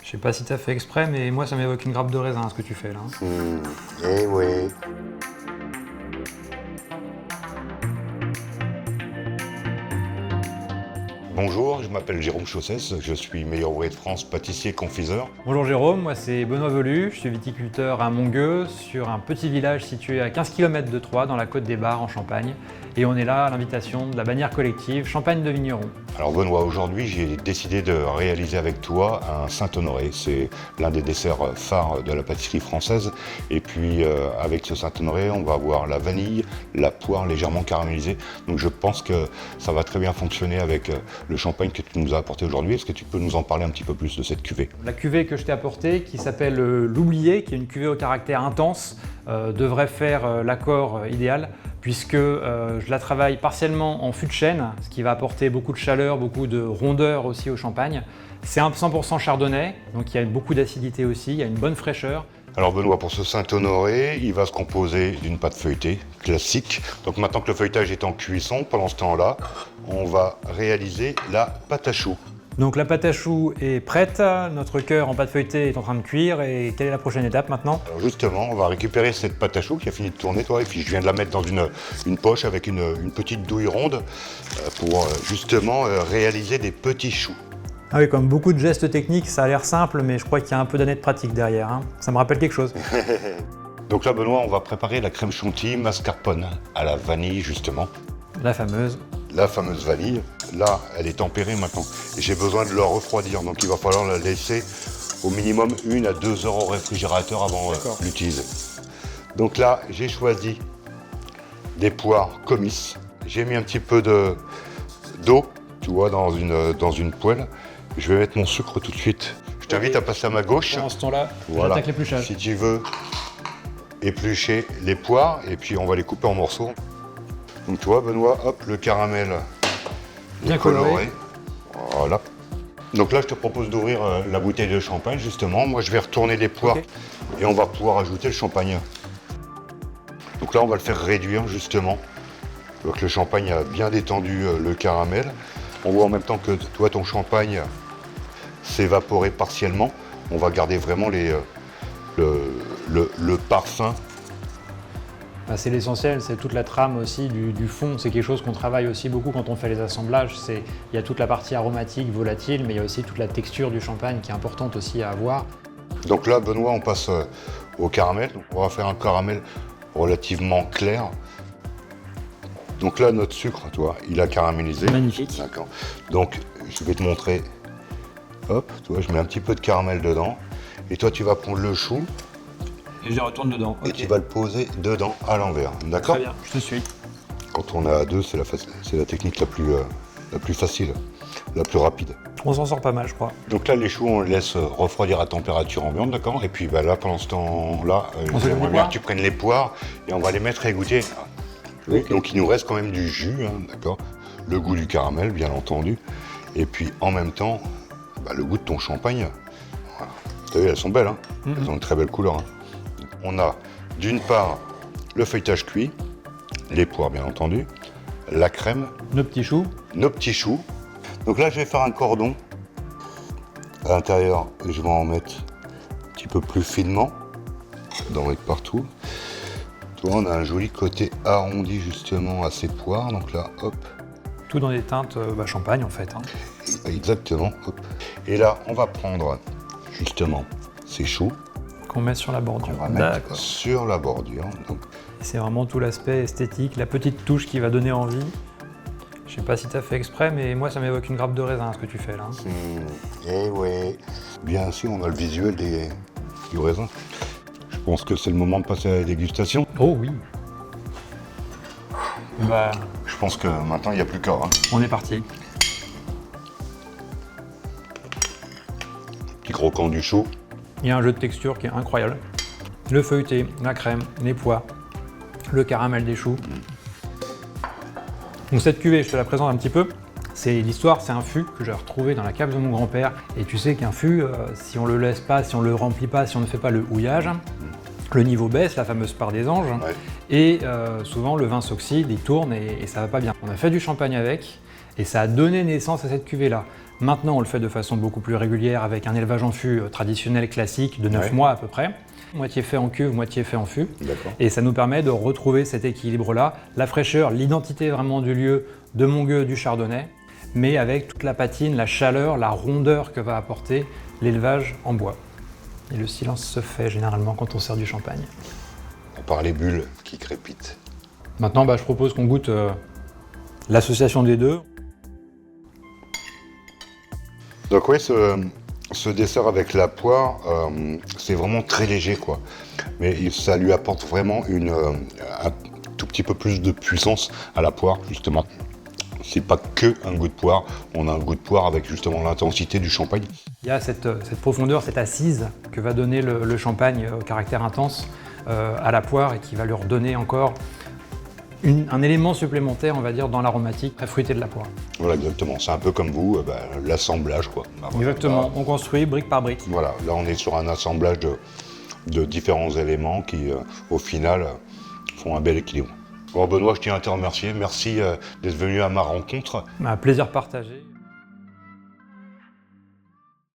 Je sais pas si t'as fait exprès, mais moi ça m'évoque une grappe de raisin ce que tu fais là. Eh oui. Bonjour, je m'appelle Jérôme Chaussès, je suis meilleur ouvrier de France, pâtissier, confiseur. Bonjour Jérôme, moi c'est Benoît Velu, je suis viticulteur à Mongueux, sur un petit village situé à 15 km de Troyes, dans la Côte des Bars en Champagne. Et on est là à l'invitation de la bannière collective Champagne de Vigneron. Alors Benoît, aujourd'hui j'ai décidé de réaliser avec toi un Saint-Honoré. C'est l'un des desserts phares de la pâtisserie française. Et puis avec ce Saint-Honoré, on va avoir la vanille, la poire légèrement caramélisée. Donc je pense que ça va très bien fonctionner avec le champagne que tu nous as apporté aujourd'hui. Est-ce que tu peux nous en parler un petit peu plus de cette cuvée? La cuvée que je t'ai apportée, qui s'appelle l'Oublié, qui est une cuvée au caractère intense, devrait faire l'accord idéal, puisque je la travaille partiellement en fût de chêne, ce qui va apporter beaucoup de chaleur, beaucoup de rondeur aussi au champagne. C'est un 100% chardonnay, donc il y a beaucoup d'acidité aussi, il y a une bonne fraîcheur. Alors Benoît, pour ce Saint-Honoré, il va se composer d'une pâte feuilletée classique. Donc maintenant que le feuilletage est en cuisson, pendant ce temps-là, on va réaliser la pâte à choux. Donc la pâte à choux est prête, notre cœur en pâte feuilletée est en train de cuire, et quelle est la prochaine étape maintenant? Alors justement, on va récupérer cette pâte à choux qui a fini de tourner, toi, et puis je viens de la mettre dans une poche avec une petite douille ronde pour justement réaliser des petits choux. Ah oui, comme beaucoup de gestes techniques, ça a l'air simple, mais je crois qu'il y a un peu d'années de pratique derrière, hein. Ça me rappelle quelque chose. Donc là, Benoît, on va préparer la crème chantilly mascarpone à la vanille, justement. La fameuse. La fameuse vanille. Là, elle est tempérée maintenant. Et j'ai besoin de la refroidir, donc il va falloir la laisser au minimum 1 à 2 heures au réfrigérateur avant l'utiliser. Donc là, j'ai choisi des poires comices. J'ai mis un petit peu d'eau, tu vois, dans une poêle. Je vais mettre mon sucre tout de suite. Je t'invite à passer à ma gauche. Pendant ce temps-là, Voilà. j'attaque l'épluchage. Si tu veux éplucher les poires, et puis on va les couper en morceaux. Donc tu vois, Benoît, hop, le caramel est Bien coloré. Voilà. Donc là, je te propose d'ouvrir la bouteille de champagne, justement. Moi, je vais retourner les poires et on va pouvoir ajouter le champagne. Donc là, on va le faire réduire, justement. Donc le champagne a bien détendu le caramel. On voit en même temps que toi, ton champagne s'évaporer partiellement. On va garder vraiment le parfum. C'est l'essentiel, c'est toute la trame aussi du fond. C'est quelque chose qu'on travaille aussi beaucoup quand on fait les assemblages. Il y a toute la partie aromatique, volatile, mais il y a aussi toute la texture du champagne qui est importante aussi à avoir. Donc là, Benoît, on passe au caramel. Donc on va faire un caramel relativement clair. Donc là, notre sucre, tu vois, il a caramélisé. Magnifique. D'accord. Donc, je vais te montrer. Hop, tu vois, je mets un petit peu de caramel dedans. Et toi, tu vas prendre le chou Et je les retourne dedans. et tu vas le poser dedans à l'envers. D'accord? Très bien, je te suis. Quand on est à deux, c'est la technique la plus facile, la plus rapide. On s'en sort pas mal, je crois. Donc là, les choux, on les laisse refroidir à température ambiante, d'accord? Et puis bah, là, pendant ce temps-là, j'aimerais bien que tu prennes les poires et on va les mettre à égoutter. Okay. Donc il nous reste quand même du jus, hein, d'accord? Le goût du caramel, bien entendu. Et puis en même temps, bah, le goût de ton champagne. Voilà. Vous savez, elles sont belles, hein? Elles ont une très belle couleur. Hein. On a d'une part le feuilletage cuit, les poires bien entendu, la crème, nos petits choux. Donc là, je vais faire un cordon. À l'intérieur, je vais en mettre un petit peu plus finement, d'en mettre partout. Tu vois, on a un joli côté arrondi justement à ces poires. Donc là, hop. Tout dans des teintes champagne en fait. Hein. Exactement. Hop. Et là, on va prendre justement ces choux. Qu'on met sur la bordure. On va mettre sur la bordure. C'est vraiment tout l'aspect esthétique, la petite touche qui va donner envie. Je sais pas si tu as fait exprès, mais moi ça m'évoque une grappe de raisin ce que tu fais là. Eh oui. Bien sûr, on a le visuel du raisin. Je pense que c'est le moment de passer à la dégustation. Oh oui. Bah, je pense que maintenant il n'y a plus qu'à. Hein. On est parti. Petit croquant du chou. Il y a un jeu de texture qui est incroyable. Le feuilleté, la crème, les pois, le caramel des choux. Donc cette cuvée, je te la présente un petit peu. C'est l'histoire, c'est un fût que j'ai retrouvé dans la cave de mon grand-père. Et tu sais qu'un fût, si on le laisse pas, si on le remplit pas, si on ne fait pas le houillage, le niveau baisse, la fameuse part des anges. Ouais. Et souvent le vin s'oxyde, il tourne et ça va pas bien. On a fait du champagne avec et ça a donné naissance à cette cuvée-là. Maintenant, on le fait de façon beaucoup plus régulière avec un élevage en fût traditionnel classique de 9 mois à peu près. Moitié fait en cuve, moitié fait en fût. Et ça nous permet de retrouver cet équilibre-là, la fraîcheur, l'identité vraiment du lieu de Montgueux, du Chardonnay, mais avec toute la patine, la chaleur, la rondeur que va apporter l'élevage en bois. Et le silence se fait généralement quand on sert du champagne. À part les bulles qui crépitent. Maintenant, je propose qu'on goûte l'association des deux. Donc oui, ce dessert avec la poire, c'est vraiment très léger, quoi. Mais ça lui apporte vraiment un tout petit peu plus de puissance à la poire, justement. C'est pas que un goût de poire, on a un goût de poire avec justement l'intensité du champagne. Il y a cette profondeur, cette assise que va donner le champagne au caractère intense à la poire et qui va lui redonner encore un élément supplémentaire, on va dire, dans l'aromatique très fruité de la poire. Voilà, exactement. C'est un peu comme vous, l'assemblage, quoi. Exactement, on construit brique par brique. Voilà, là on est sur un assemblage de différents éléments qui, au final, font un bel équilibre. Bon, Benoît, je tiens à te remercier. Merci d'être venu à ma rencontre. Un plaisir partagé.